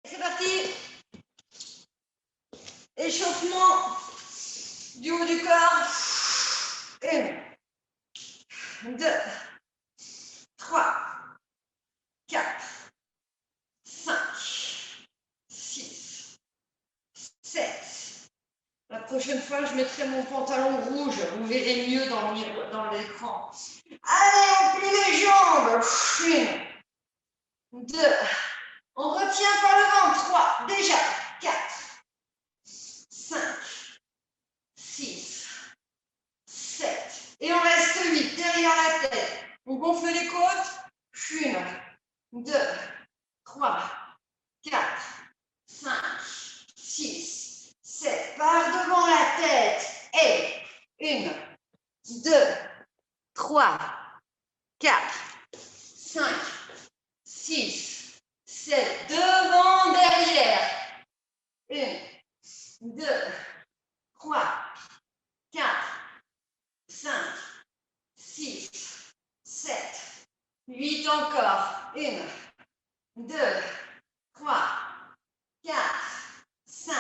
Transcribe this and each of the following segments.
C'est parti. Échauffement du haut du corps. 1, 2, 3, 4, 5, 6, 7. La prochaine fois, je mettrai mon pantalon rouge. Vous verrez mieux dans l'écran. Allez, on plie les jambes. 1, 2. On retient par le ventre. 3, déjà. 4, 5, 6, 7. Et on reste 8 derrière la tête. On gonfle les côtes. 1, 2, 3, 4, 5, 6, 7. Par devant la tête. Et 1, 2, 3, 4, 5, 6, 7. Devant, derrière. 1, 2, 3, 4, 5, 6, 7, 8 encore. 1, 2, 3, 4, 5,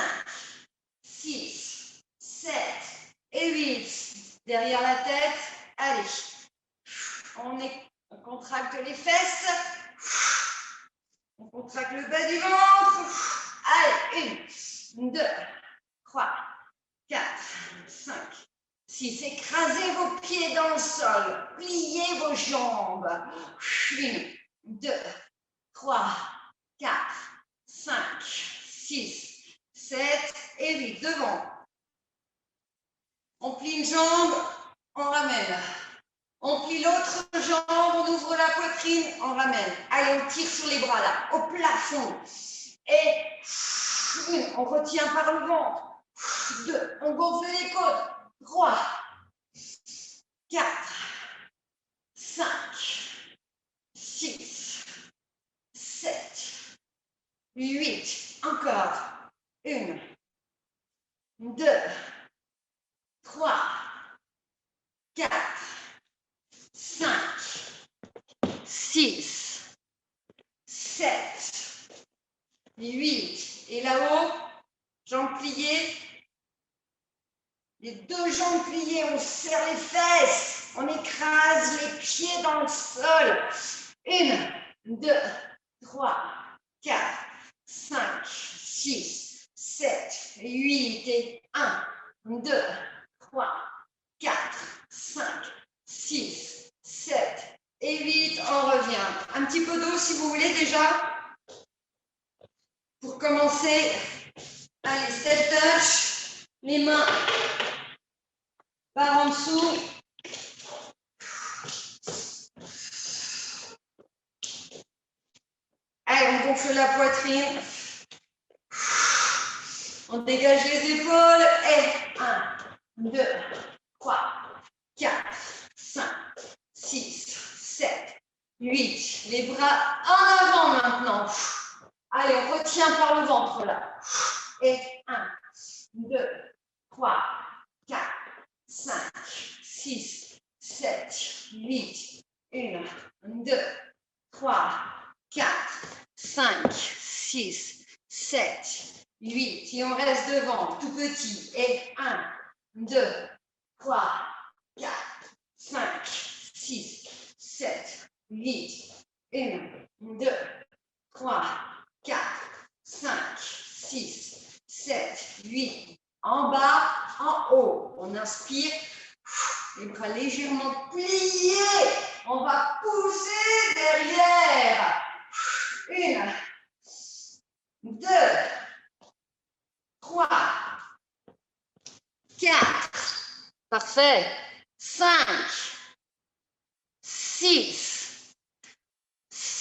6, 7 et 8. Derrière la tête. Allez. On contracte les fesses. On contracte le bas du ventre. Allez. 1, 2, 3, 4, 5, 6. Écrasez vos pieds dans le sol. Pliez vos jambes. 1, 2, 3, 4, 5, 6, 7 et 8. Devant. On plie une jambe, on ramène. On plie l'autre jambe, on ouvre la poitrine, on ramène. Allez, on tire sur les bras là, au plafond. Et 1, on retient par le ventre. 2, on gonfle les côtes. 3, 4, 5, 6, 7, 8. Encore. 1, 2, 3, 4, 5, 6, 7, 8. Et là-haut, jambes pliées. Les deux jambes pliées, on serre les fesses. On écrase les pieds dans le sol. 1, 2, 3, 4, 5, 6, 7, 8. Et 1, 2, 3, 4, 5, 6, 7 et 8. On revient. Un petit peu d'eau si vous voulez déjà. Pour commencer, allez, step touch. Les mains par en dessous. Allez, on gonfle la poitrine. On dégage les épaules. Et 1, 2, 3, 4, 5, 6, 7, 8. Les bras en avant maintenant. Allez, on retient par le ventre là. Et 1, 2, 3, 4, 5, 6, 7, 8. 1, 2, 3, 4, 5, 6, 7, 8. Et on reste devant, tout petit. Et 1, 2, 3, 4, 5, 6, 7, 8. 1, 2, 3, 4, 5, 6, 7, 8. En bas, en haut. On inspire. Les bras légèrement pliés. On va pousser derrière. 1, 2, 3, 4. Parfait. 5, 6,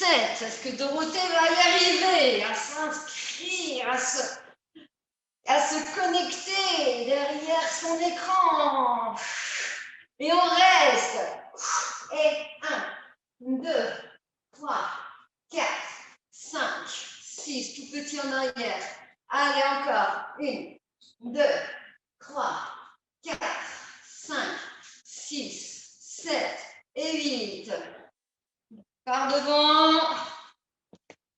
7. Est-ce que Dorothée va y arriver à s'inscrire, à se connecter derrière son écran? Et on reste. Et 1, 2, 3, 4, 5, 6. Tout petit en arrière. Allez, encore. 1, 2, 3, 4, 5, 6, 7 et 8. Par devant.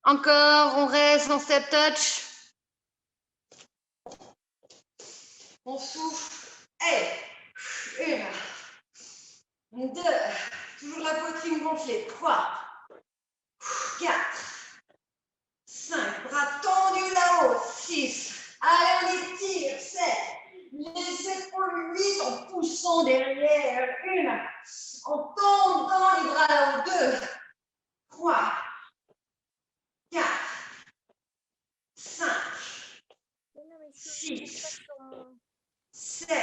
Encore, on reste en step touch. On souffle. Et 1, 2, toujours la poitrine gonflée. 3, 4, 5, bras tendus là-haut. 6, allez, on étire. 7, les épaules 8 en poussant derrière. 1, on tombe dans les bras là-haut. 2, 3, 4, 5, 6, 7,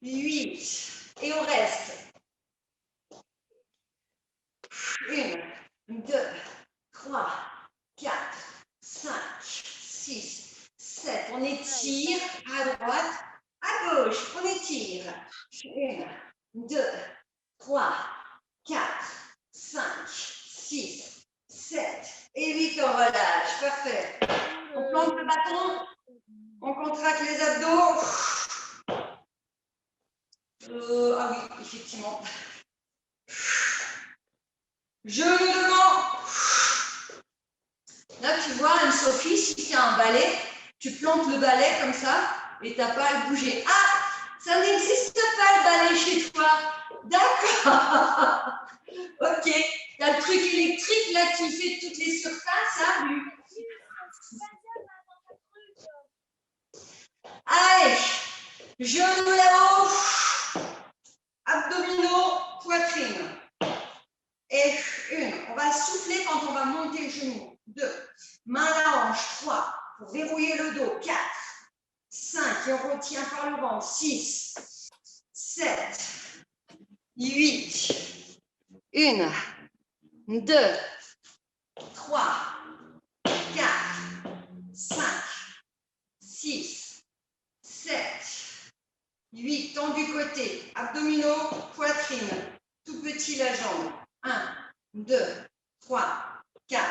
8. Et on reste. 1, 2, 3, 4, 5, 6, 7. On étire à droite, à gauche. On étire. 1, 2, 3, 4, 5, 6, 7 et 8. On relâche. Parfait. On plante le bâton. On contracte les abdos. Ah oui, effectivement. Genou devant. Là, tu vois, Anne-Sophie, si tu as un balai, tu plantes le balai comme ça et tu n'as pas à le bouger. Ah, ça n'existe pas le balai chez toi. D'accord. Ok. Tu as le truc électrique là qui fait toutes les surfaces. Hein, lui. Allez, genoux là-haut, abdominaux, poitrine. Et 1, on va souffler quand on va monter le genou. 2, main à la hanche. 3, pour verrouiller le dos. 4, 5, et on retient par le ventre. 6, 7, 8, 1, 2, 3, 4, 5, 6, 7, 8, tendu côté, abdominaux, poitrine, tout petit la jambe. 1, 2, 3, 4,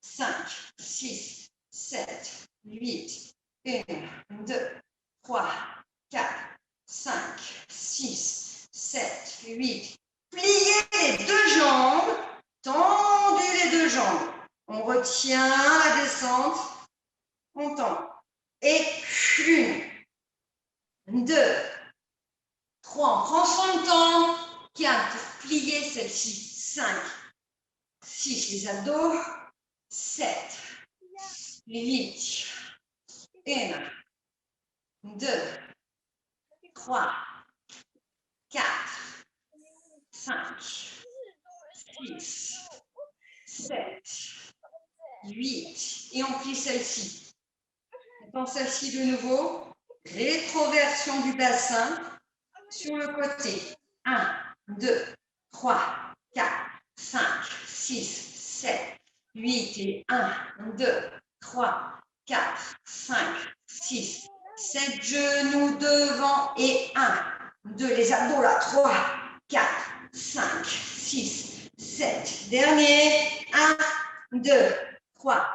5, 6, 7, 8, 1, 2, 3, 4, 5, 6, 7, 8. Pliez les deux jambes, tendez les deux jambes. On retient la descente, on tend. Et 1, 2, 3, on prend son temps. 4, pour plier celle-ci. 5, 6, les abdos. 7, 8, 1, 2, 3, 4, 5, 6, 7, 8. Et on plie celle-ci. Dans celle-ci de nouveau. Rétroversion du bassin sur le côté. 1, 2, 3, 4, 5, 6, 7, 8 et 1, 2, 3, 4, 5, 6, 7 genoux devant et 1, 2, les abdos là, 3, 4, 5, 6, 7, dernier, 1, 2, 3,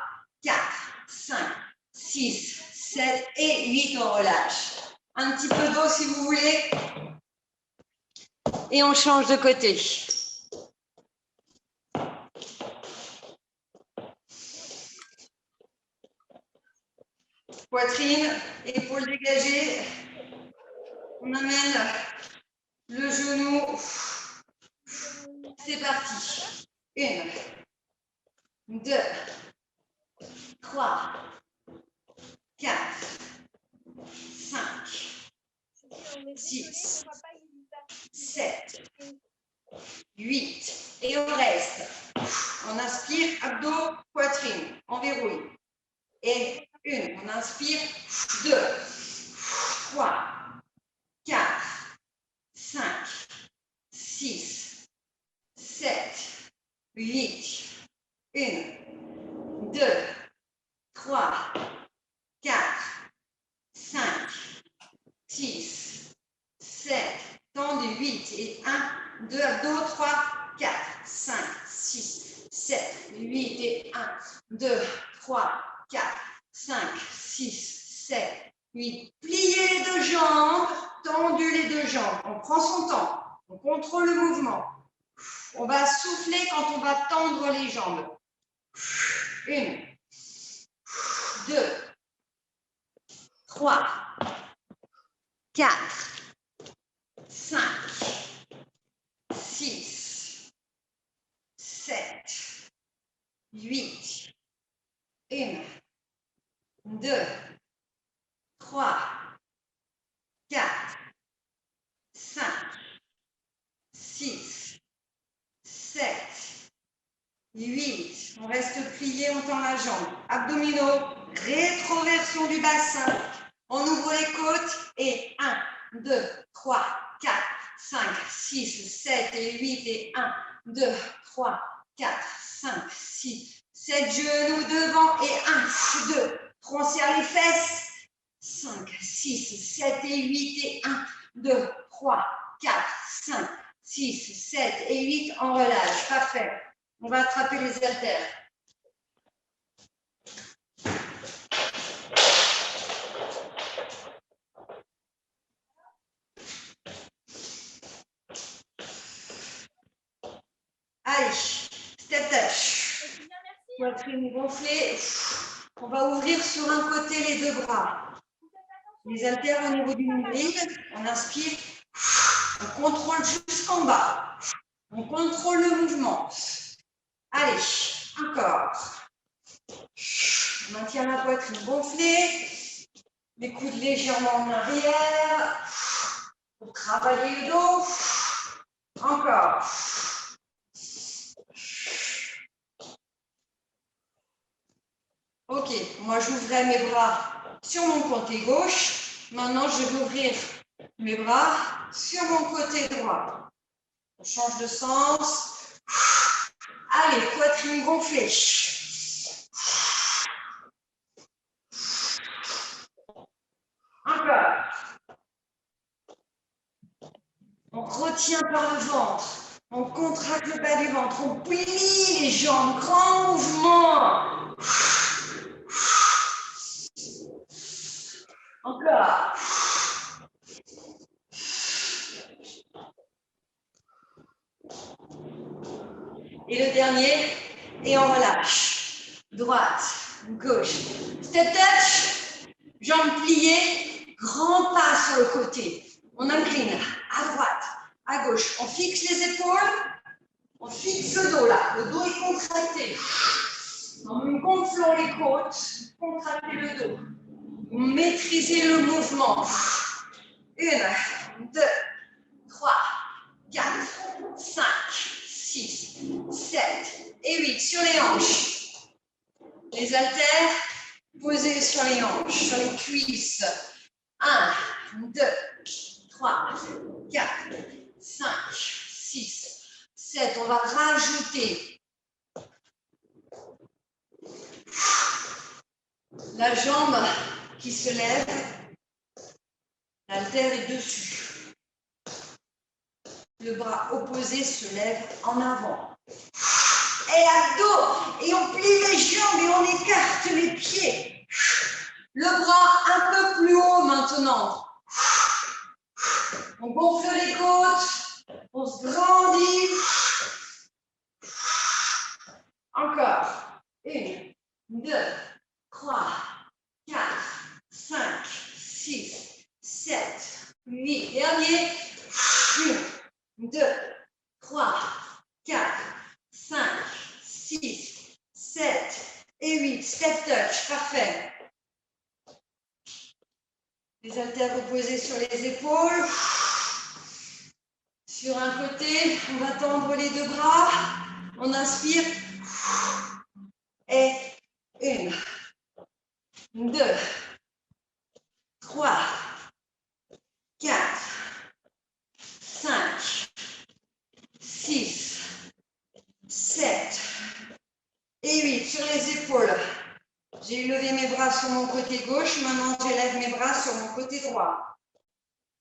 4, 5, 6, 7 et 8, on relâche. Un petit peu d'eau si vous voulez. Et on change de côté. Poitrine, épaules dégagées. On amène le genou. C'est parti. 1, 2, 3, 4, 5, 6, 7, 8. Et on reste. On inspire, abdos, poitrine. On verrouille. Et 1, on inspire. 2, 3, 4, 5, 6, 7, 8. 1, 2, 3, 4, 5, 6, 7. Tendu. 8 et 1, 2, abdos, 3, 4, 5, 6, 7, 8 et 1, 2, 3, 4, 5, 6, 7, 8. Pliez les deux jambes, tendu les deux jambes. On prend son temps, on contrôle le mouvement. On va souffler quand on va tendre les jambes. 1, 2, 3, 4, 5, 6, 7, 8, 1, 2, 3, 4, 5, 6, 7, 8. On reste plié, on tend la jambe. Abdominaux, rétroversion du bassin. On ouvre les côtes et 1, 2, 3, 4, 5, 6, 7 et 8 et 1, 2, 3, 4, 5, 6, 7 genoux devant et 1, 2, 3, on serre les fesses. 5, 6, 7 et 8 et 1, 2, 3, 4, 5, 6, 7 et 8, on relâche. Parfait. On va attraper les haltères. Allez, step touch. Poitrine gonflée. On va ouvrir sur un côté les deux bras. Les haltères au niveau du nombril. On inspire. On contrôle jusqu'en bas. On contrôle le mouvement. Allez, encore. On maintient la poitrine gonflée. Les coudes légèrement en arrière. Pour travailler le dos. Encore. Ok, moi j'ouvrais mes bras sur mon côté gauche. Maintenant, je vais ouvrir mes bras sur mon côté droit. On change de sens. Allez, poitrine gonflée. Encore. On retient par le ventre. On contracte le bas du ventre. On plie les jambes. Grand mouvement. Encore. Et le dernier, et on relâche. Droite, gauche. Step touch, jambes pliées, grand pas sur le côté. On incline à droite, à gauche. On fixe les épaules, on fixe le dos là. Le dos est contracté. En gonflant les côtes, contractez le dos. Maîtrisez le mouvement. 1, 2, 3, 4, 5, 6, 7 et 8. Sur les hanches. Les haltères posés sur les hanches, sur les cuisses. 1, 2, 3, 4, 5, 6, 7. On va rajouter la jambe qui se lève. L'haltère est dessus. Le bras opposé se lève en avant. Et abdos. Et on plie les jambes et on écarte les pieds. Le bras un peu plus haut maintenant. On gonfle les côtes. On se grandit. Encore. 1, 2, 3, 4, 5, 6, 7, 8. Dernier. 1, 2, 3, 4, 5, 6, 7 et 8. Step touch. Parfait. Les haltères reposés sur les épaules. Sur un côté, on va tendre les deux bras. On inspire. Et 1, 2, 3, 4, 5, 6, 7, sur les épaules. J'ai levé mes bras sur mon côté gauche, maintenant j'élève mes bras sur mon côté droit.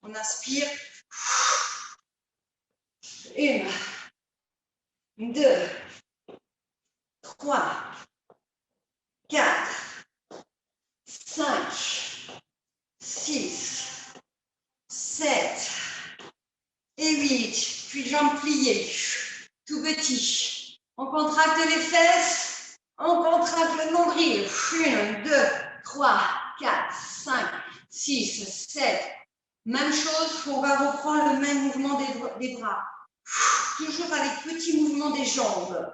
On inspire. 1, 2, 3, 4, 5, 6, 7 et 8. Puis jambes pliées, tout petit. On contracte les fesses, on contracte le nombril. 1, 2, 3, 4, 5, 6, 7. Même chose, on va reprendre le même mouvement des bras. Toujours avec petit mouvement des jambes.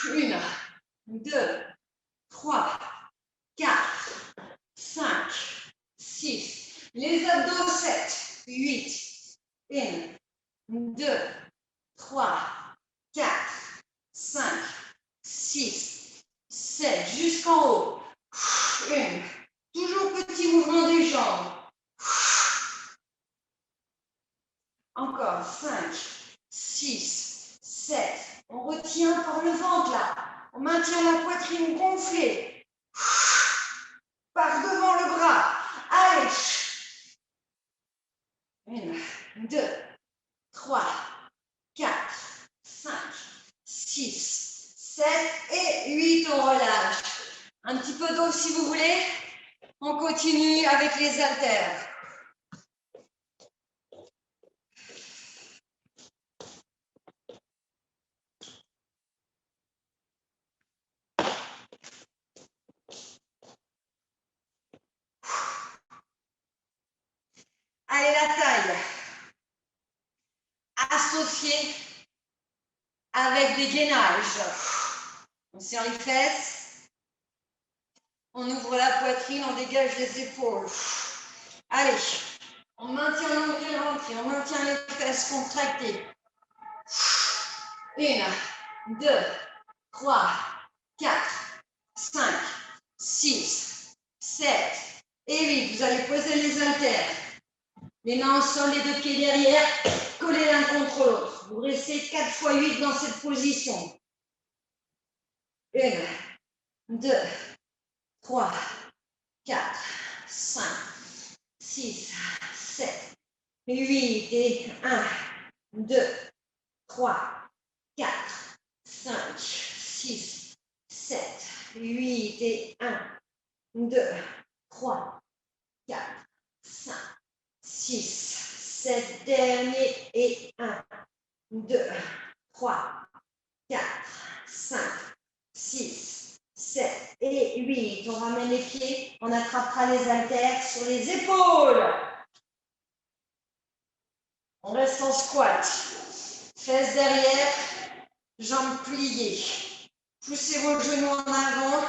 1, 2, 3, 4, 5, 6. Les abdos, 7, 8. 1, 2, 3, 4, 5, 6, 7. Jusqu'en haut. 1. Toujours petit mouvement des jambes. Encore 5, 6, 7. On retient par le ventre là. On maintient la poitrine gonflée. Par devant le bras. Allez. 1, 2, 3, 4, 5, 6, 7 et 8. On relâche. Un petit peu d'eau si vous voulez. On continue avec les haltères. Allez, la taille. Associée avec des gainages. On serre les fesses. On ouvre la poitrine, on dégage les épaules. Allez, on maintient l'ombril rentré, on maintient les fesses contractées. 1, 2, 3, 4, 5, 6, 7 et 8. Vous allez poser les haltères. Les mains au sol, les deux pieds derrière, collés l'un contre l'autre. Vous restez 4 fois 8 dans cette position. 1, 2, 3, 4, 5, 6, 7, 8 et 1, 2, 3, 4, 5, 6, 7, 8 et 1, 2, 3, 4, 5, 6, 7, dernier et 1, 2, 3, 4, 5, 6, 7 et 8. On ramène les pieds, on attrapera les haltères sur les épaules. On reste en squat. Fesses derrière, jambes pliées. Poussez vos genoux en avant,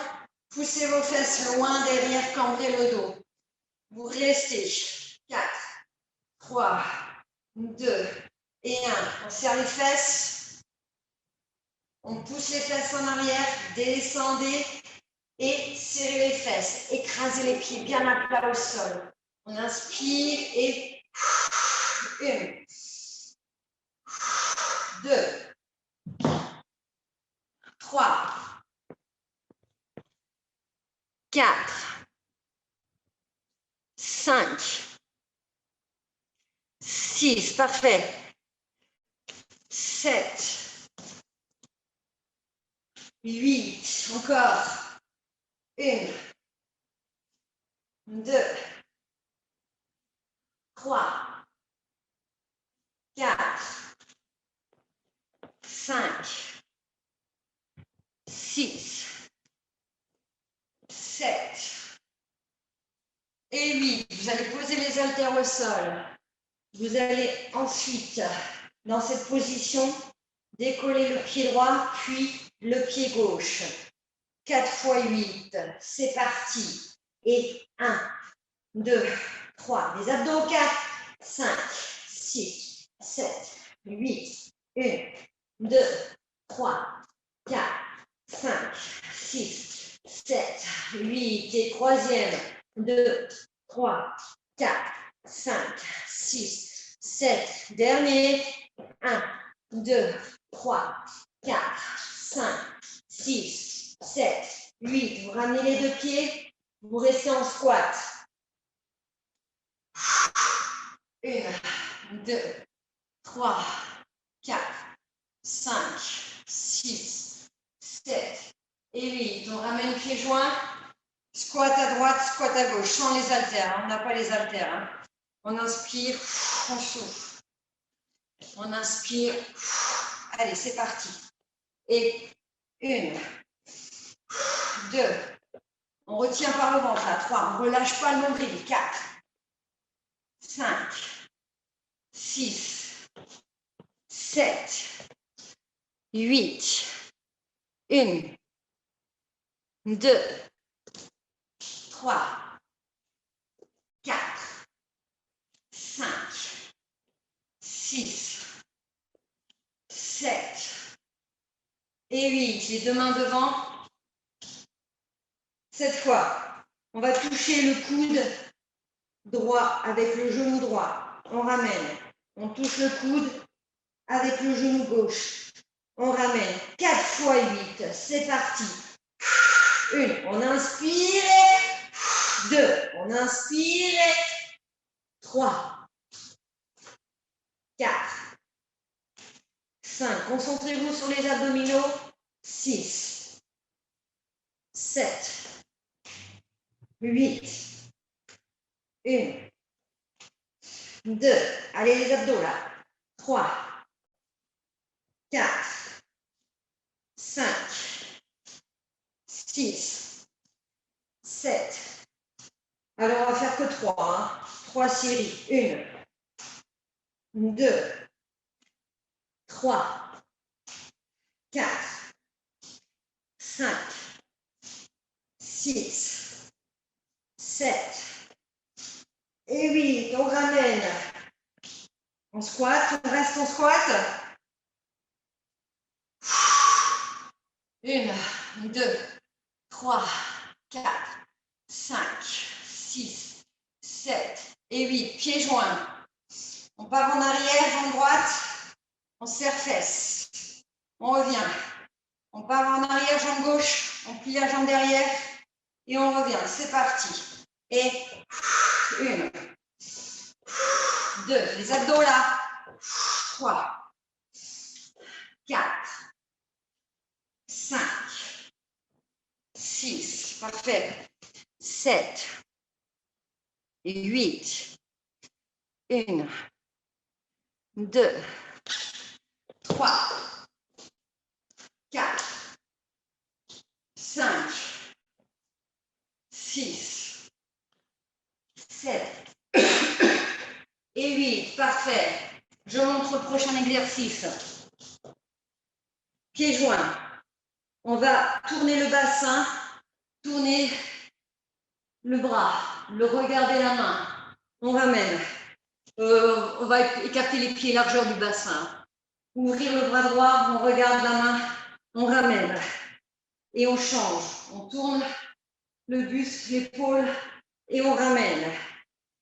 poussez vos fesses loin derrière, cambrez le dos. Vous restez. 4, 3, 2 et 1. On serre les fesses. On pousse les fesses en arrière, descendez et serrez les fesses. Écrasez les pieds bien à plat au sol. On inspire et 1, 2, 3, 4, 5, 6, parfait. 7, 8, encore. 1, 2, 3, 4, 5, 6, 7 et 8. Vous allez poser les haltères au sol. Vous allez ensuite, dans cette position, décoller le pied droit, puis le pied gauche. 4 fois 8, c'est parti. Et 1, 2, 3, les abdos, 4, 5, 6, 7, 8, 1, 2, 3, 4, 5, 6, 7, 8, et troisième, 2, 3, 4, 5, 6, 7, dernier, 1, 2, 3, 4, 5, 6, 7, 8. Vous ramenez les deux pieds. Vous restez en squat. 1, 2, 3, 4, 5, 6, 7 et 8. On ramène pieds joints. Squat à droite, squat à gauche, sans les haltères. On n'a pas les haltères. Hein. On inspire, on souffle. On inspire. Allez, c'est parti. Et 1, 2. On retient par le ventre. Là. 3. On ne relâche pas le nombril. 4, 5, 6, 7, 8. 1, 2, 3, 4, 5, 6, 7 et 8. Les deux mains devant. Cette fois, on va toucher le coude droit avec le genou droit. On ramène. On touche le coude avec le genou gauche. On ramène. 4 fois 8. C'est parti. 1. On inspire. 2. On inspire. 3. 4. 5. Concentrez-vous sur les abdominaux. 6. 7. 8. 1. 2. Allez, les abdos là. 3. 4. 5. 6. 7. Alors, on va faire que 3. Hein. 3 séries. 1. 2. 3. 4. 5. 6. 7. Et 8. On ramène. On squatte. On reste en squat. 1, 2, 3, 4, 5, 6, 7 et 8. Pieds joints. On part en arrière, jambe droite. On serre fesses. On revient. On part en arrière, jambe gauche. On plie la jambe derrière. Et on revient. C'est parti. Et 1, 2. Les abdos là. 3, 4. 5, 6, parfait, 7, 8, 1, 2, 3, 4, 5, 6, 7 et 8, parfait. Je montre le prochain exercice. Pieds joints. On va tourner le bassin, tourner le bras, le regarder la main. On ramène. On va écarter les pieds largeur du bassin. Ouvrir le bras droit, on regarde la main, on ramène. Et on change. On tourne le buste, l'épaule et on ramène.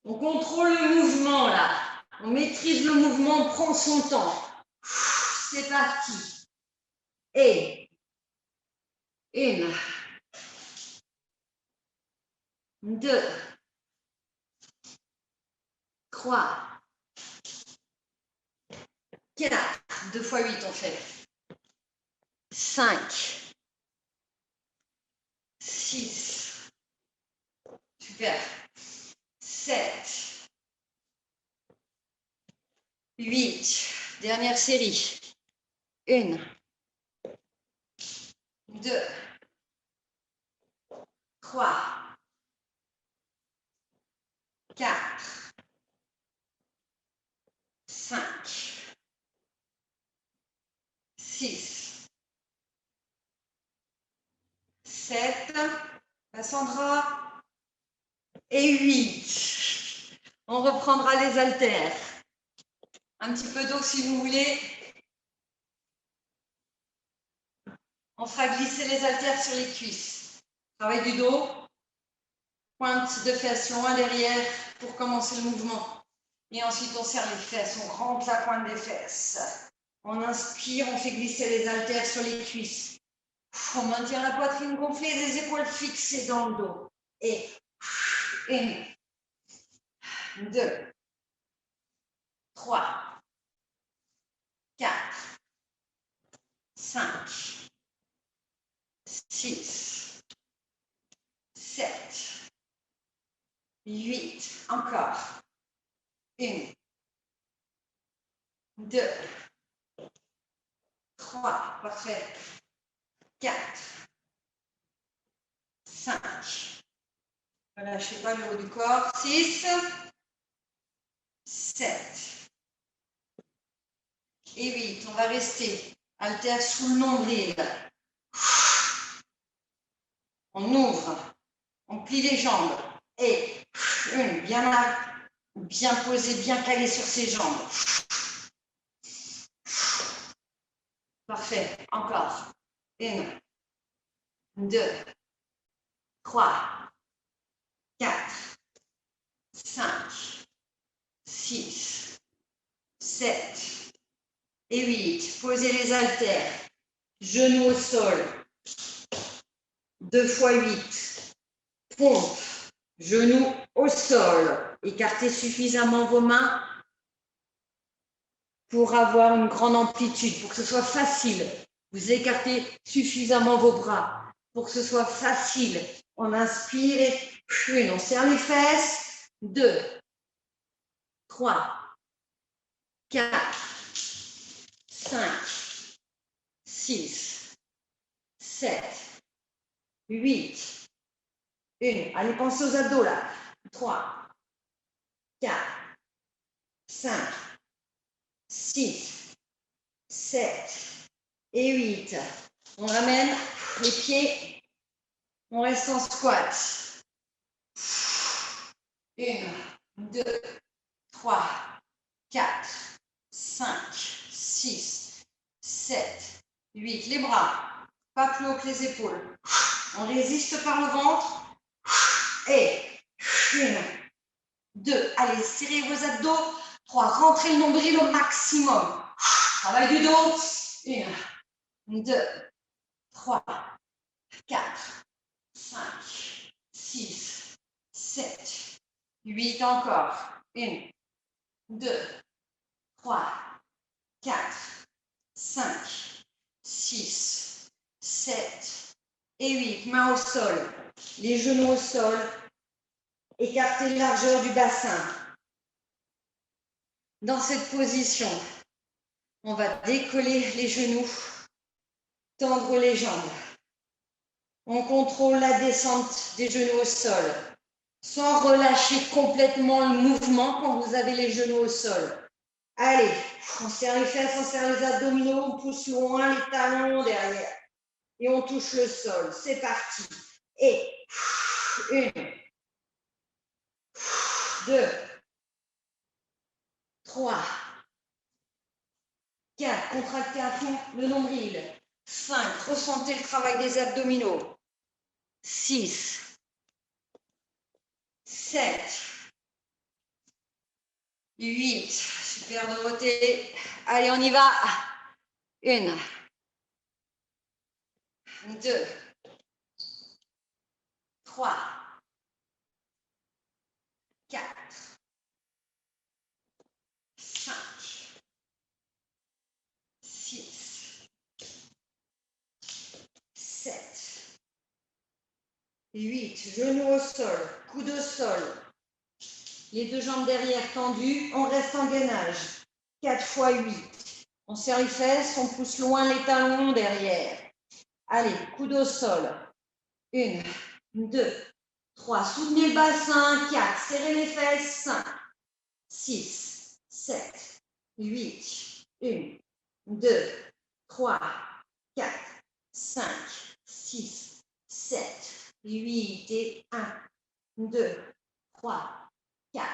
On contrôle le mouvement là. On maîtrise le mouvement, on prend son temps. C'est parti. Et 1, 2, 3, 4, 2 fois 8 on fait. 5, 6, super. 7, 8, dernière série. 1, 2, 3, 4, 5, 6, 7, Cassandra, et 8. On reprendra les haltères. Un petit peu d'eau si vous voulez. On fera glisser les haltères sur les cuisses. Travail du dos. Pointe de fesses loin derrière pour commencer le mouvement. Et ensuite, on serre les fesses. On rentre la pointe des fesses. On inspire, on fait glisser les haltères sur les cuisses. On maintient la poitrine gonflée, les épaules fixées dans le dos. Et 1, 2, 3, 4, 5, 6, 7, 8. Encore. 1, 2, 3. Parfait. 4, 5. Ne lâchez pas le haut du corps. 6, 7 et 8. On va rester haltère sous le nombril. On ouvre, on plie les jambes et bien posée, bien calée sur ses jambes. Parfait. Encore. 1, 2, 3, 4, 5, 6, 7 et 8. Posez les haltères. Genoux au sol. 2 fois 8. Pompe. Genoux au sol. Écartez suffisamment vos mains pour avoir une grande amplitude, pour que ce soit facile. Vous écartez suffisamment vos bras pour que ce soit facile. On inspire et on serre les fesses. 2, 3, 4, 5, 6, 7, 8. 1. Allez, pensez aux abdos là. 3, 4, 5, 6, 7 et 8. On ramène les pieds. On reste en squat. 1, 2, 3, 4, 5, 6, 7, 8. Les bras, pas plus haut que les épaules. On résiste par le ventre. Et 1, 2. Allez, serrez vos abdos. 3. Rentrez le nombril au maximum. Travail du dos. 1, 2, 3, 4, 5, 6, 7, 8. Encore. 1, 2, 3, 4, 5, 6, 7 et 8. Mains au sol. Les genoux au sol. Écartez la largeur du bassin. Dans cette position, on va décoller les genoux, tendre les jambes. On contrôle la descente des genoux au sol, sans relâcher complètement le mouvement quand vous avez les genoux au sol. Allez, on serre les fesses, on serre les abdominaux, on pousse loin les talons derrière. Et on touche le sol. C'est parti. Et 1, 2, 3, 4, contractez à fond le nombril. 5, ressentez le travail des abdominaux. 6, 7, 8. Super Dorothée. Allez, on y va. 1, 2, 3, 4, 5, 6, 7, 8. Genoux au sol, coude au sol. Les deux jambes derrière tendues. On reste en gainage. 4 fois 8. On serre les fesses, on pousse loin les talons derrière. Allez, coude au sol. 1, 2, 3. Soutenez le bassin. 4. Serrez les fesses. 5, 6, 7, 8. 1, 2, 3, 4, 5, 6, 7, 8. Et 1, 2, 3, 4,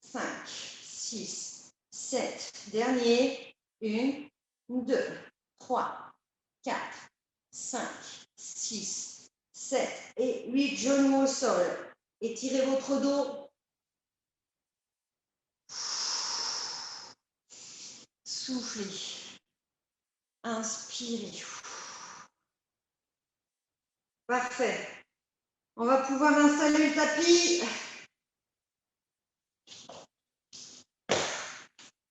5, 6, 7. Dernier. 1, 2, 3, 4, 5, 6, 7 et 8. Genoux au sol. Étirez votre dos. Soufflez. Inspirez. Parfait. On va pouvoir installer le tapis.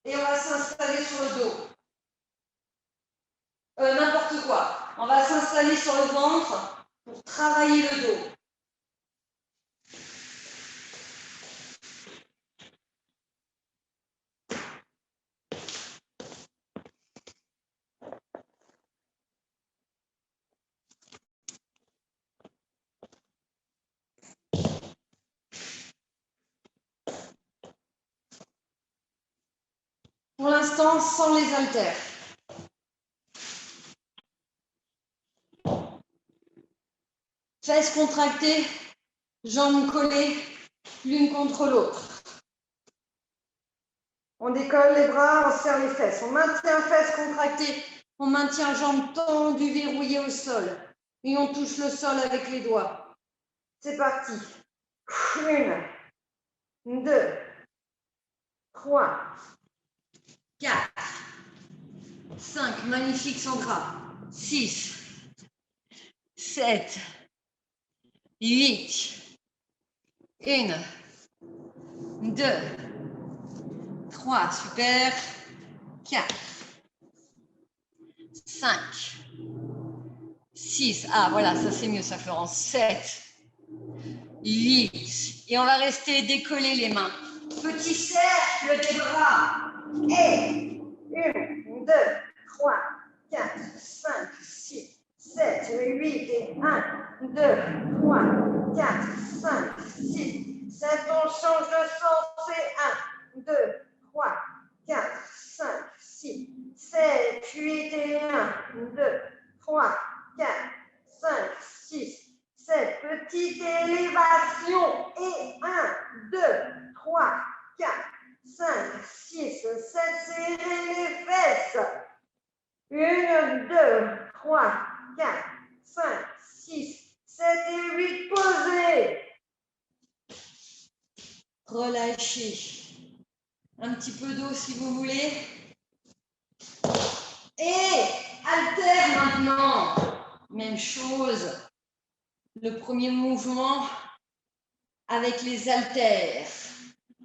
Et on va s'installer sur le dos. N'importe quoi. On va s'installer sur le ventre pour travailler le dos. Pour l'instant, sans les haltères. Fesses contractées, jambes collées l'une contre l'autre. On décolle les bras, on serre les fesses. On maintient fesses contractées, on maintient jambes tendues, verrouillées au sol. Et on touche le sol avec les doigts. C'est parti. 1, 2, 3, 4, 5, magnifique Sandra. 6, 7, 8, 1, 2, 3, super, 4, 5, 6, ah voilà, ça c'est mieux ça Florence, 7, 8, et on va rester décoller les mains. Petit cercle des bras, et 1, 2, 3, 4, 5, 6, 7, 8, et 1, 2, 3, 4, 5, 6, 7, on change de sens, et 1, 2, 3, 4, 5, 6, 7, 8, et 1, 2, 3, 4, 5, 6, 7, petite élévation, et 1, 2, 3, 4, 5, 6, 7, serrez les fesses. 1, 2, 3, 4, 5, 6, 7 et 8, posez. Relâchez. Un petit peu d'eau si vous voulez. Et haltère maintenant. Même chose. Le premier mouvement avec les haltères.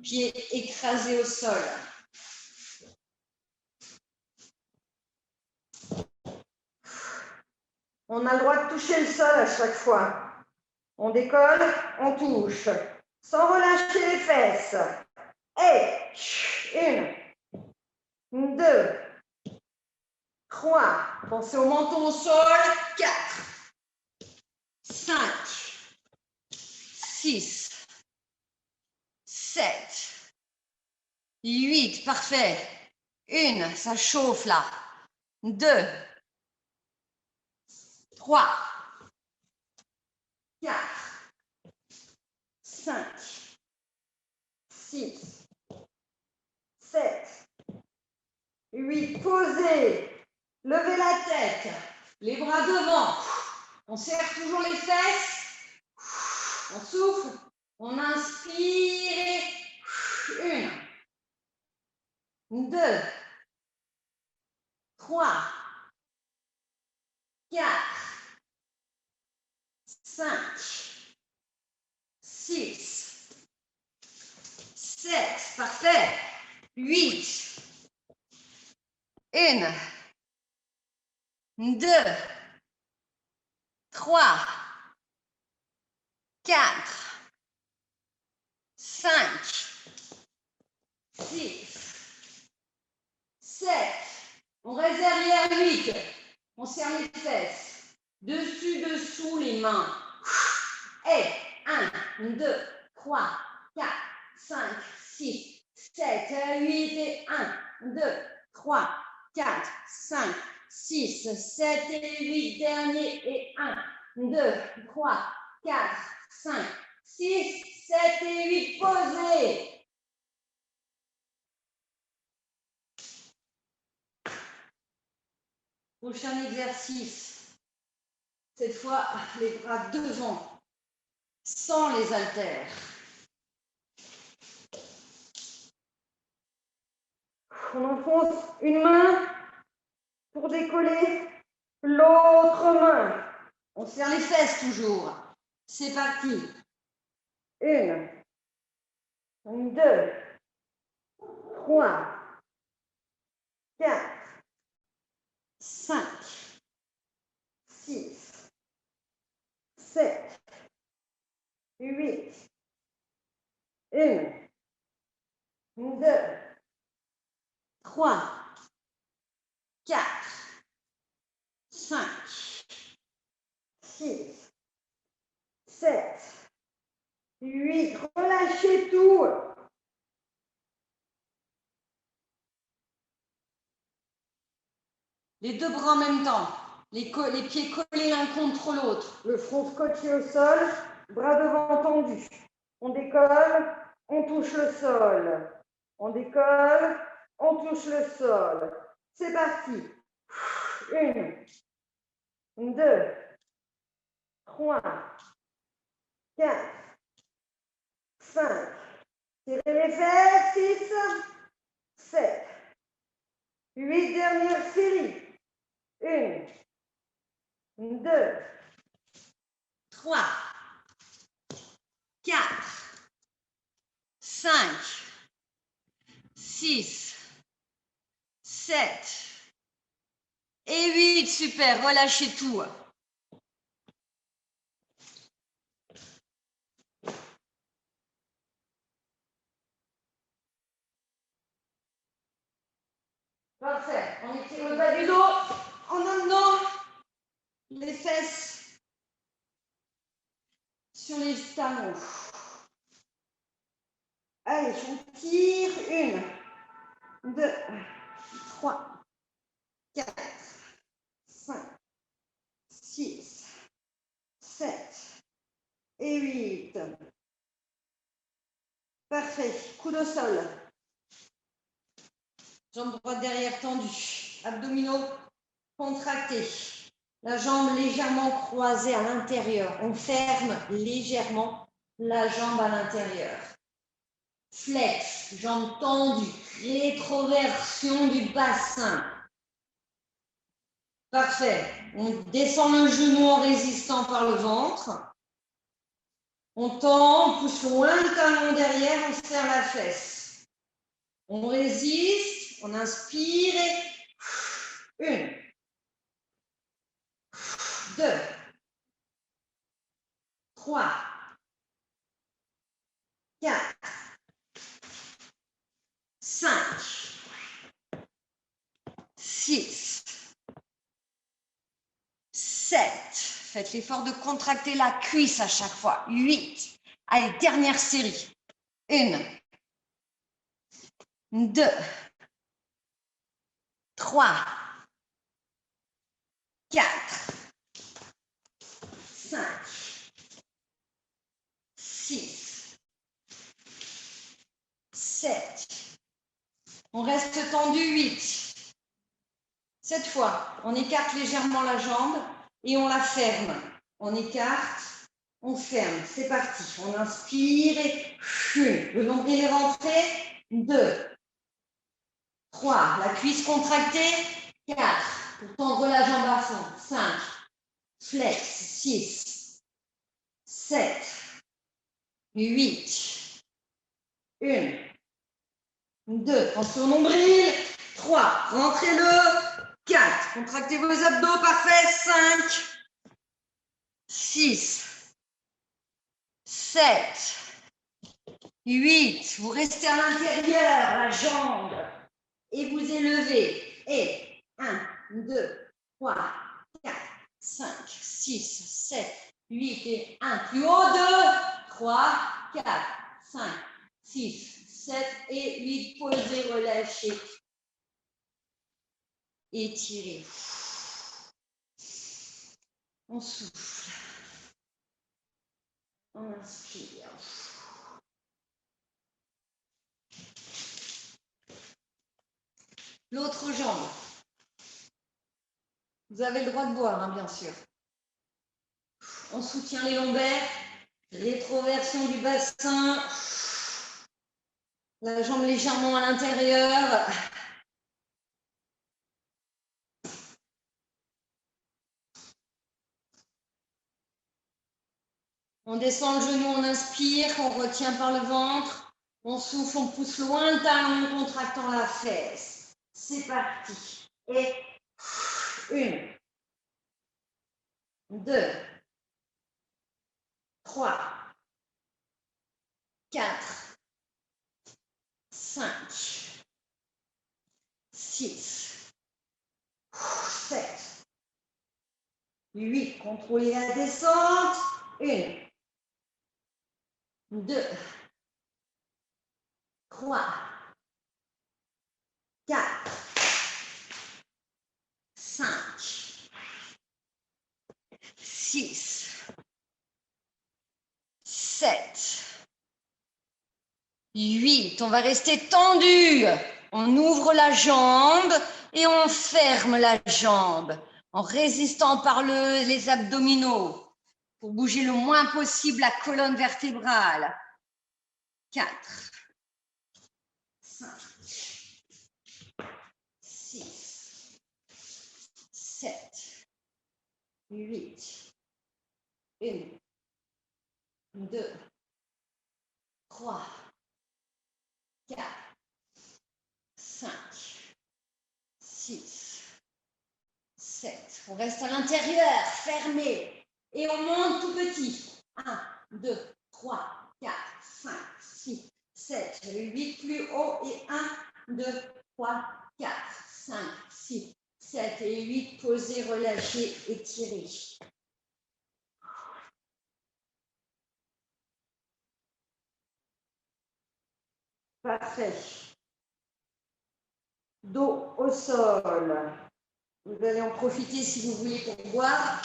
Pieds écrasés au sol. On a le droit de toucher le sol à chaque fois. On décolle, on touche. Sans relâcher les fesses. Et 1, 2, 3. Pensez au menton au sol. 4, 5, 6, 7, 8. Parfait. 1, ça chauffe là. 2, 3, 4, 5, 6, 7, 8. Posez. Levez la tête. Les bras devant. On serre toujours les fesses. On souffle. On inspire. 1, 2, 3, 4, 5, 6, 7, parfait, 8, 1, 2, 3, 4, 5, 6, 7, on réserve hier 8, on serre les fesses, dessus, dessous les mains, et 1, 2, 3, 4, 5, 6, 7, 8 et 1, 2, 3, 4, 5, 6, 7 et 8, dernier et 1, 2, 3, 4, 5, 6, 7 et 8, posez. Prochain exercice. Cette fois, les bras devant, sans les haltères. On enfonce une main pour décoller l'autre main. On serre les fesses toujours. C'est parti. 1, 2, 3, 4, 5, 6, 7, 8, 1, 2, 3, 4, 5, 6, 7, 8. Relâchez tout. Les deux bras en même temps. Les pieds collés l'un contre l'autre. Le front scotché au sol, bras devant tendus. On décolle, on touche le sol. On décolle, on touche le sol. C'est parti. 1, 2, 3, 4, 5. Tirez les fesses. 6, 7, 8. Dernière série. 1, 2, 3, 4, 5, 6, 7 et 8. Super, relâchez tout. Parfait. On étire le bas du dos en amenant les fesses sur les talons. Allez, on tire. 1, 2, 3, 4, 5, 6, 7 et 8. Parfait. Coude au sol. Jambe droite derrière tendue. Abdominaux contractés. La jambe légèrement croisée à l'intérieur. On ferme légèrement la jambe à l'intérieur. Flex, jambe tendue. Rétroversion du bassin. Parfait. On descend le genou en résistant par le ventre. On tend, on pousse loin le talon derrière, on serre la fesse. On résiste, on inspire et 1, 2, 3, 4, 5, 6, 7. Faites l'effort de contracter la cuisse à chaque fois. 8. Allez, dernière série. 1, 2, 3, 4, 5, 6, 7. On reste tendu. 8. Cette fois, on écarte légèrement la jambe et on la ferme. On écarte, on ferme. C'est parti. On inspire et le nombril est rentré. 2, 3. La cuisse contractée. 4. Pour tendre la jambe à fond. 5. Flex. 6, 7, 8. 1, 2. Pensez au nombril. 3. Rentrez-le. 4. Contractez vos abdos. Parfait. 5. 6, 7, 8. Vous restez à l'intérieur, la jambe. Et vous élevez. Et 1, 2, 3, 4, 5, 6, 7, 8 et 1. Plus haut. 2, 3, 4, 5, 6, 7 et 8. Posez, relâchez. Étirez. On souffle. On inspire. L'autre jambe. Vous avez le droit de boire, hein, bien sûr. On soutient les lombaires. Rétroversion du bassin. La jambe légèrement à l'intérieur. On descend le genou, on inspire, on retient par le ventre. On souffle, on pousse loin le talon en contractant la fesse. C'est parti. Et 1, 2, 3, 4, 5, 6, 7, 8. Contrôlez la descente. 1, 2, 3, 4, 5, 6, 7, 8. On va rester tendu. On ouvre la jambe et on ferme la jambe en résistant par les abdominaux pour bouger le moins possible la colonne vertébrale. 4, 5, 6, 7, 8, 1, 2, 3, 4, 5, 6, 7. On reste à l'intérieur, fermé. Et on monte tout petit. 1, 2, 3, 4, 5, 6, 7, 8 plus haut. Et 1, 2, 3, 4, 5, 6, 7 et 8. Posez, relâchez, étirez. Parfait. Dos au sol. Vous allez en profiter si vous voulez pour boire.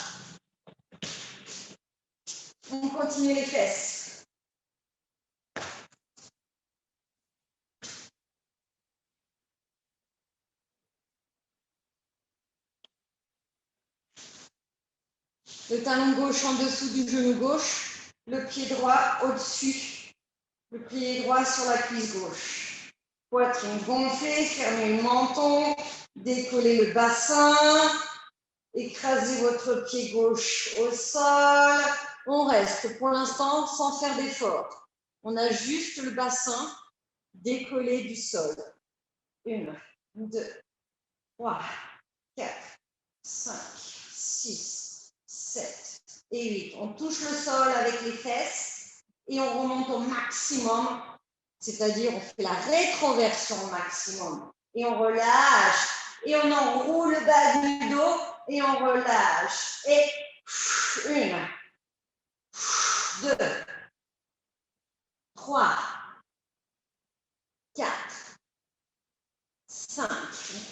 On continue les fesses. Le talon gauche en dessous du genou gauche, le pied droit au-dessus, le pied droit sur la cuisse gauche. Poitrine gonflée, fermez le menton, décollez le bassin, écrasez votre pied gauche au sol. On reste pour l'instant sans faire d'effort. On a juste le bassin décollé du sol. 1, 2, 3, 4, 5, 6, 7 et 8. On touche le sol avec les fesses et on remonte au maximum, c'est-à-dire on fait la rétroversion au maximum. Et on relâche, et on enroule le bas du dos, et on relâche. Et 1, 2, 3, 4, 5,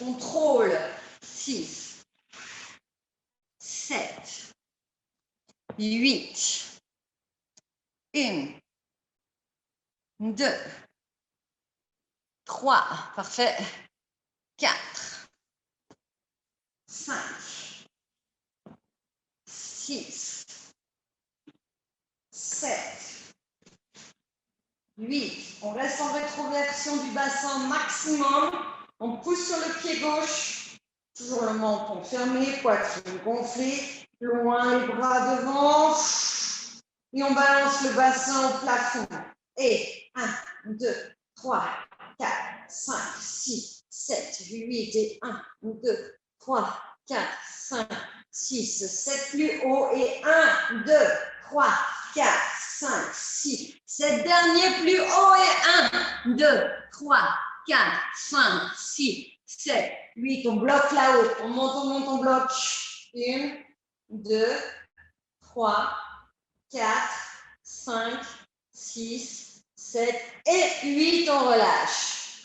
on contrôle, 6, 7, 8, 1, 2, 3, parfait, 4, 5, 6, 7, 8. On reste en rétroversion du bassin maximum. On pousse sur le pied gauche. Toujours le menton fermé, poitrine gonflée. Loin les bras devant. Et on balance le bassin au plafond. Et 1, 2, 3, 4, 5, 6, 7, 8. Et 1, 2, 3, 4, 5, 6, 7 plus haut. Et 1, 2, 3, 4, 5, 6, 7 derniers plus haut et 1, 2, 3, 4, 5, 6, 7, 8. On bloque là-haut. On monte, on bloque. 1, 2, 3, 4, 5, 6, 7 et 8. On relâche.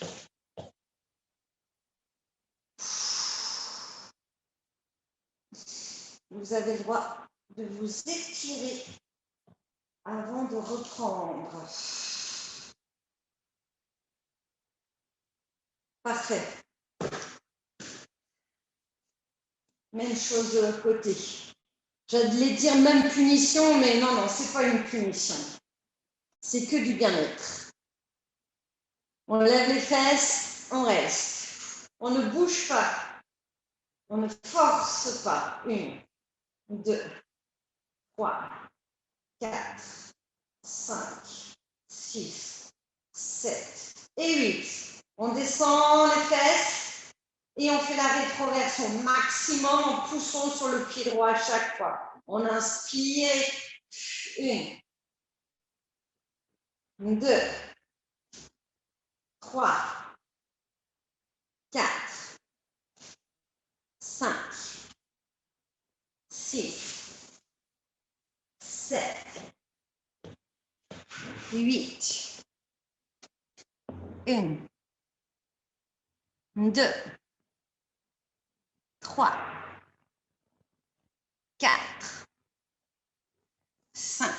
Vous avez le droit de vous étirer avant de reprendre. Parfait. Même chose de l'autre côté. J'allais dire même punition, mais non, c'est pas une punition. C'est que du bien-être. On lève les fesses, on reste. On ne bouge pas. On ne force pas. 1, 2, 3, 4, 5, 6, 7 et 8. On descend les fesses et on fait la rétroversion maximum en poussant sur le pied droit à chaque fois. On inspire. 1, 2, 3, 4, 5, 6, 7, 8. 1, 2, 3, 4, 5,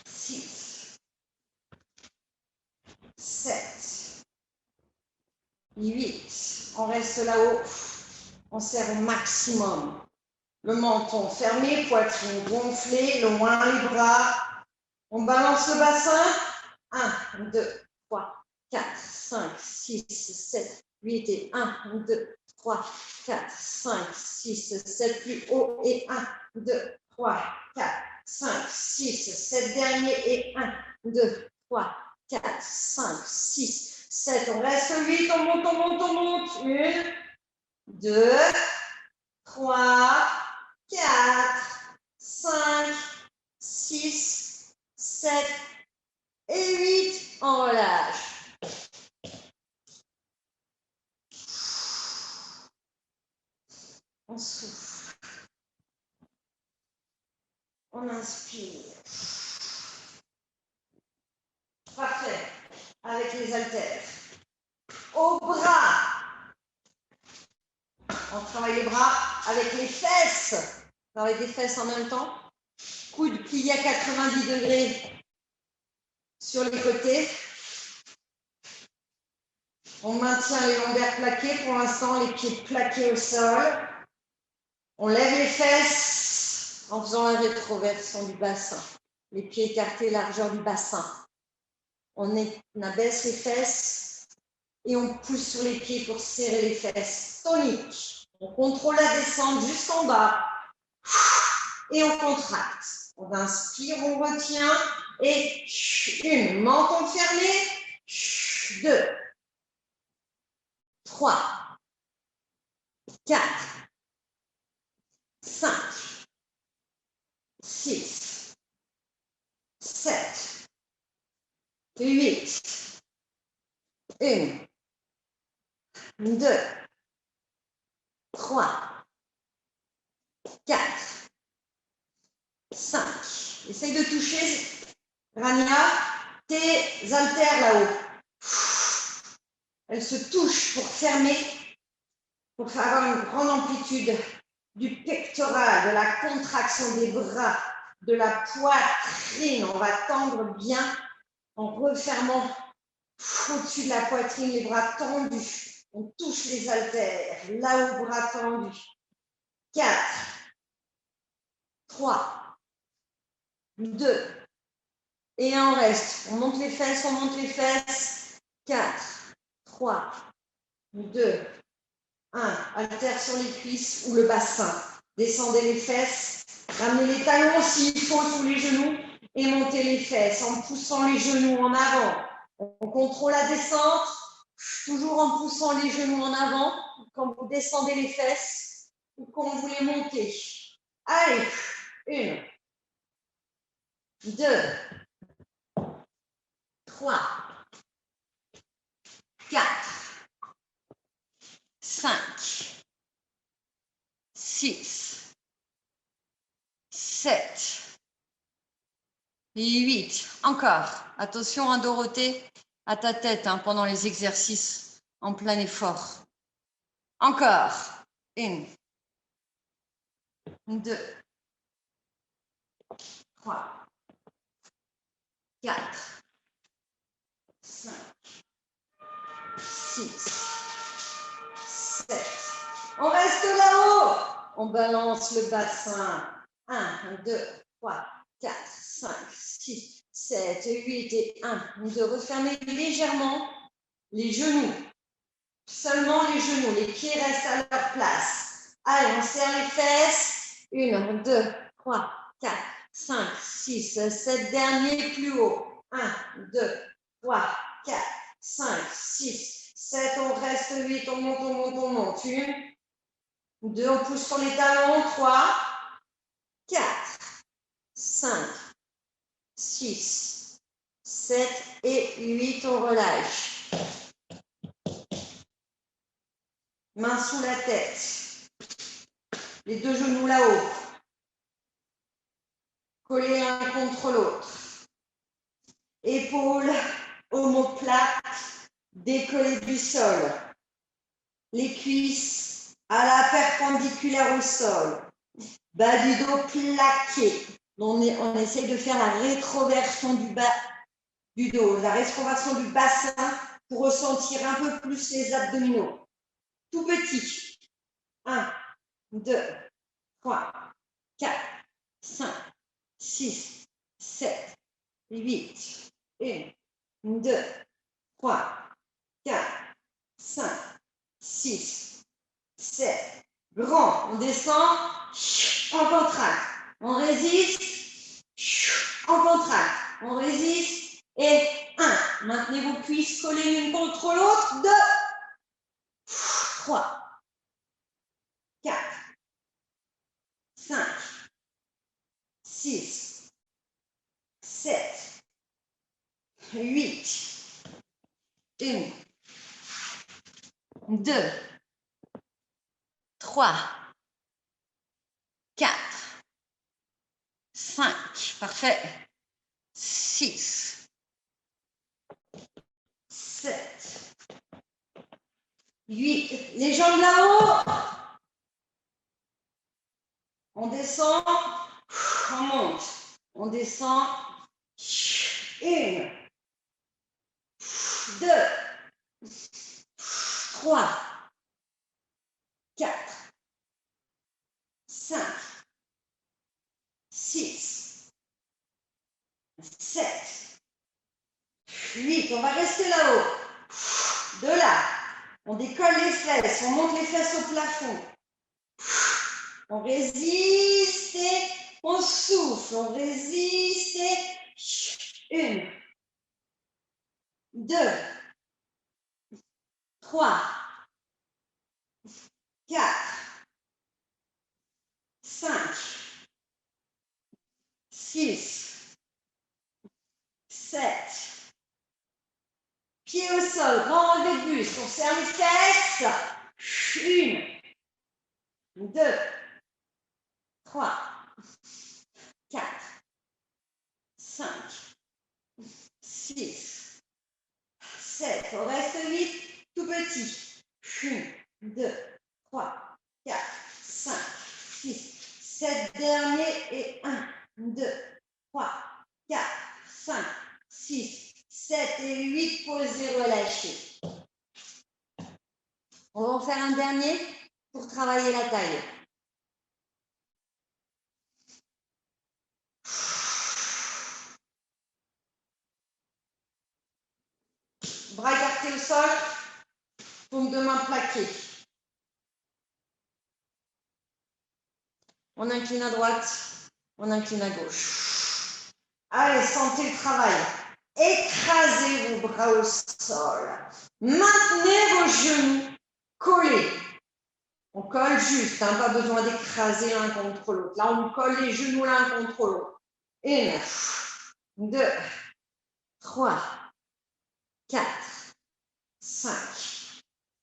6, 7, 8. On reste là-haut. On serre au maximum. Le menton fermé, poitrine gonflée, loin les bras. On balance le bassin. 1, 2, 3, 4, 5, 6, 7, 8 et 1, 2, 3, 4, 5, 6, 7, plus haut et 1, 2, 3, 4, 5, 6, 7 derniers et 1, 2, 3, 4, 5, 6, 7. On reste 8, on monte, on monte, on monte. 1, 2, 3, 4, 5, 6, 7 et 8. On relâche. On souffle. On inspire. Parfait. Avec les haltères. Au bras. On travaille les bras avec les fesses. On travaille des fesses en même temps. Coude plié à 90 degrés sur les côtés. On maintient les lombaires plaqués. Pour l'instant, les pieds plaqués au sol. On lève les fesses en faisant la rétroversion du bassin. Les pieds écartés, largeur du bassin. On abaisse les fesses et on pousse sur les pieds pour serrer les fesses. Tonique. On contrôle la descente jusqu'en bas. Et on contracte. On inspire, on retient. Et 1, menton fermé. 2, 3, 4, 5, 6, 7, 8. 1, 2, 3, 4, 5. Essaye de toucher, Rania, tes haltères là-haut. Elles se touchent pour fermer, pour avoir une grande amplitude du pectoral, de la contraction des bras, de la poitrine. On va tendre bien en refermant au-dessus de la poitrine, les bras tendus. On touche les haltères, là-haut, bras tendus. 4, 3, 2, et on reste. On monte les fesses, on monte les fesses. 4, 3, 2, 1. Haltère sur les cuisses ou le bassin. Descendez les fesses. Ramenez les talons s'il faut sous les genoux et montez les fesses en poussant les genoux en avant. On contrôle la descente, toujours en poussant les genoux en avant quand vous descendez les fesses ou quand vous les montez. Allez, 1, 2, 3, 4, 5, 6, 7 et 8. Encore. Attention, hein, Dorothée, à ta tête pendant les exercices en plein effort. Encore. 1, 2, 3, 4, 5, 6, 7. On reste là-haut. On balance le bassin. 1, 2, 3, 4, 5, 6, 7, 8 et 1. 2. Refermez légèrement les genoux. Seulement les genoux. Les pieds restent à leur place. Allez, on serre les fesses. 1, 2, 3, 4, 5, 6, 7 derniers plus haut. 1, 2, 3, 4, 5, 6, 7, on reste 8, on monte, on monte, on monte. 1, 2, on pousse sur les talons. 3, 4, 5, 6, 7 et 8, on relâche. Main sous la tête. Les deux genoux là-haut. Collés l'un contre l'autre. Épaules omoplates, décollées du sol. Les cuisses à la perpendiculaire au sol. Bas du dos plaqué. On essaye de faire la rétroversion du bas du dos, la rétroversion du bassin pour ressentir un peu plus les abdominaux. Tout petit. 1, 2, 3, 4, 5, 6, 7, 8. 1, 2, 3, 4, 5, 6, 7. Grand. On descend. On contracte. On résiste. On contracte. On résiste. Et 1. Maintenez vos cuisses collées l'une contre l'autre. 2, 3, 4, 5, 6, 7, 8. 1, 2, 3, 4, 5. Parfait. 6, 7, 8. Les jambes là-haut. On descend. On monte. On descend. 1, 2, 3, 4, 5, 6, 7, 8. On va rester là-haut. De là, on décolle les fesses, on monte les fesses au plafond. On résiste et on souffle. On résiste et 1, 2, 3, 4, 5, 6, 7. Pieds au sol, grand relevé de buste. On serre les fesses. 1, 2, 3, 4, 5, 6, 7. On reste 8, tout petit. 1, 2, 3, 4, 5, 6, 7 derniers et 1, 2, 3, 4, 5, 6, 7 et 8. Posez, relâchez. On va en faire un dernier pour travailler la taille. Bras écartés au sol, paume de main plaquée. On incline à droite, on incline à gauche. Allez, sentez le travail. Écrasez vos bras au sol. Maintenez vos genoux collés. On colle juste, hein, pas besoin d'écraser l'un contre l'autre. Là, on colle les genoux l'un contre l'autre. 1, 2, 3, 4, 5,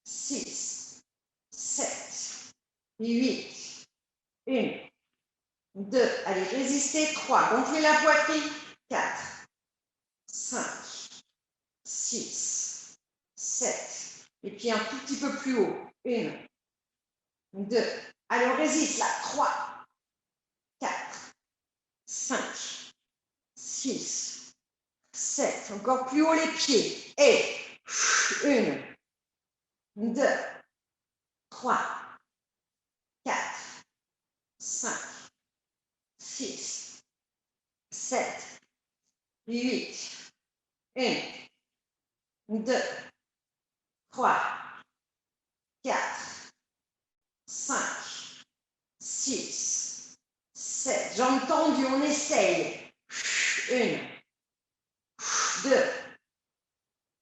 6, 7, 8. 1, 2, allez, résistez. 3, gonflez la poitrine. 4, 5, 6, 7. Et puis un tout petit peu plus haut. 1, 2. Allez, on résiste là. 3, 4, 5, 6, 7. Encore plus haut les pieds. Et 1, 2, 3, 4, 5, 6, 7, 8. 1, 2, 3, 4, 5, 6, 7. Jambes tendues, on essaye. 1, 2,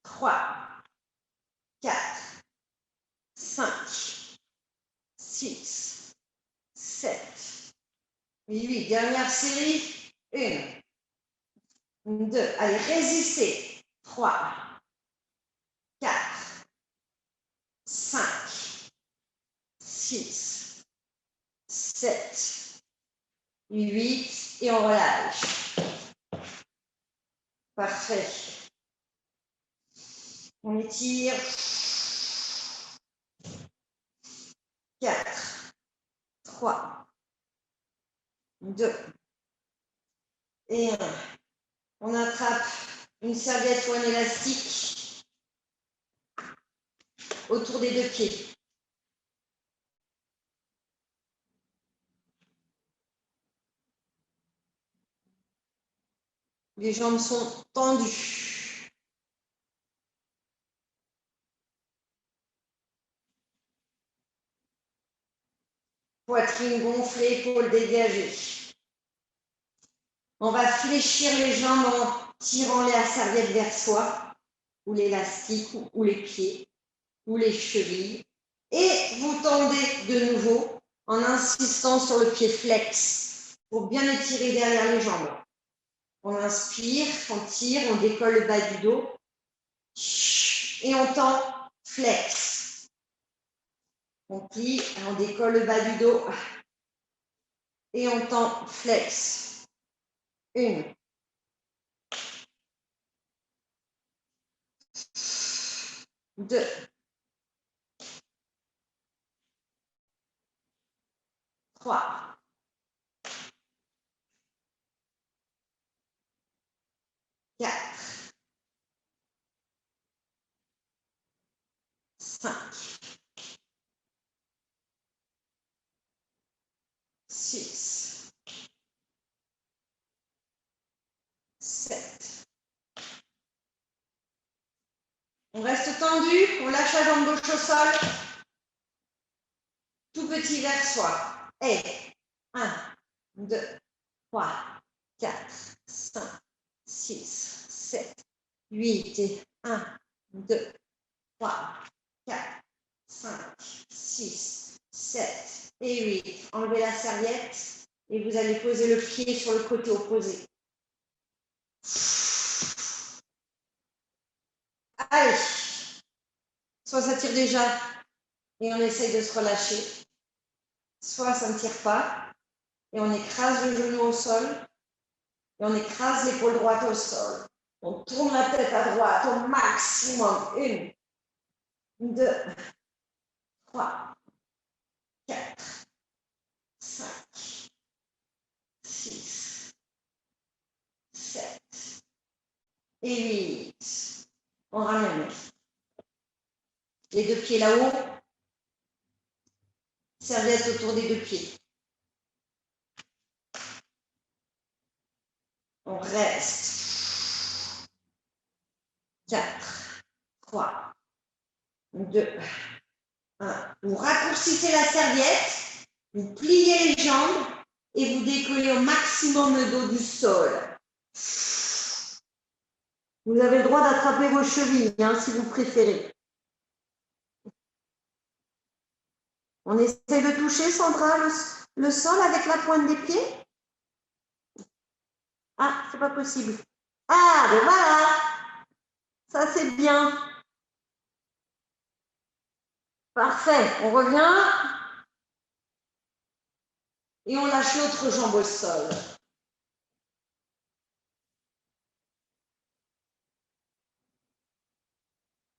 3, 4, 5, 6, 7, 8. Dernière série. 1, 2. Allez, résistez. 3, 4, 5, 6, 7, 8. Et on relâche. Parfait. On étire. 4, 3, 2 et 1. On attrape une serviette ou un élastique autour des deux pieds. Les jambes sont tendues. Poitrine gonflée, épaules dégagées. On va fléchir les jambes en tirant la serviette vers soi, ou l'élastique, ou les pieds, ou les chevilles. Et vous tendez de nouveau en insistant sur le pied flex pour bien étirer derrière les jambes. On inspire, on tire, on décolle le bas du dos. Et on tend flex. On plie, on décolle le bas du dos. Et on tend flex. 1, 2, 3, 4, 5, 6, 7. On reste tendu, on lâche la jambe gauche au sol. Tout petit vers soi. Et 1, 2, 3, 4, 5, 6, 7, 8. Et 1, 2, 3, 4, 5, 6, 7 et 8. Enlevez la serviette et vous allez poser le pied sur le côté opposé. Allez, soit ça tire déjà et on essaye de se relâcher, soit ça ne tire pas et on écrase le genou au sol et on écrase l'épaule droite au sol. On tourne la tête à droite au maximum. 1, 2, 3, 4, 5, 6, 7 et 8. On ramène les deux pieds là-haut. Serviette autour des deux pieds. On reste. 4, 3, 2, 1. Vous raccourcissez la serviette, vous pliez les jambes et vous décollez au maximum le dos du sol. Vous avez le droit d'attraper vos chevilles, si vous préférez. On essaie de toucher, Sandra, le sol avec la pointe des pieds. Ah, c'est pas possible. Ah, ben voilà. Ça, c'est bien. Parfait. On revient. Et on lâche l'autre jambe au sol.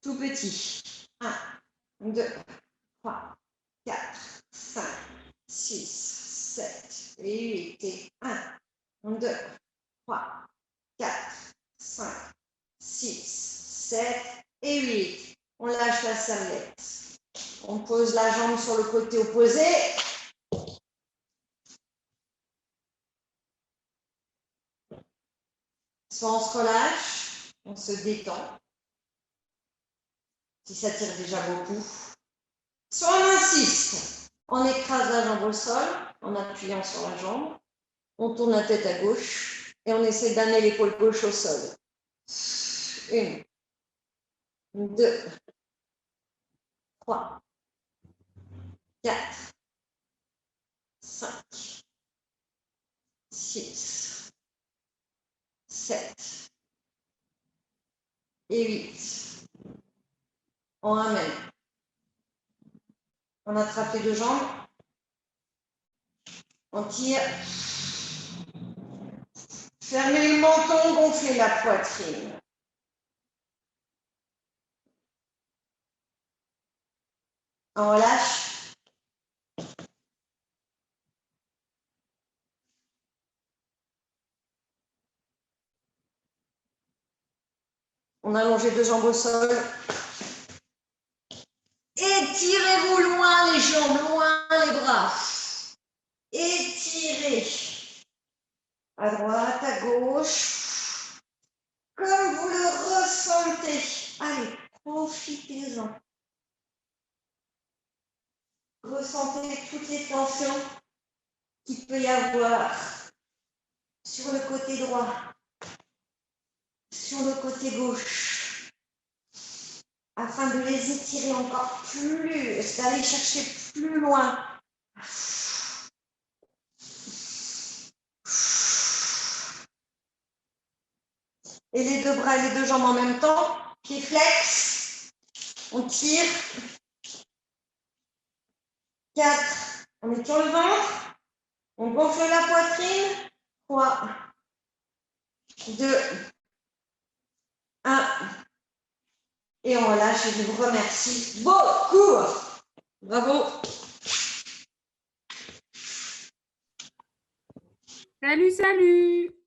Tout petit. 1, 2, 3, 4, 5, 6, 7 et 8. Et 1, 2, 3, 4, 5, 6, 7 et 8. On lâche la serviette. On pose la jambe sur le côté opposé. Soit on se relâche, on se détend. Si ça tire déjà beaucoup. Soit on insiste. On écrase la jambe au sol en appuyant sur la jambe. On tourne la tête à gauche et on essaie d'amener l'épaule gauche au sol. 1, 2, 3, 4, 5, 6, 7 et 8. On ramène. On attrape les deux jambes. On tire. Fermez le menton, gonflez la poitrine. On relâche. On allonge les deux jambes au sol. Étirez-vous loin les jambes, loin les bras. Étirez. À droite, à gauche. Comme vous le ressentez. Allez, profitez-en. Ressentez toutes les tensions qu'il peut y avoir sur le côté droit, sur le côté gauche, afin de les étirer encore plus, d'aller chercher plus loin. Et les deux bras et les deux jambes en même temps, pieds flex, on tire. 4, on étire le ventre, on gonfle la poitrine. 3, 2, 1. Et on relâche et je vous remercie beaucoup. Bravo. Salut, salut!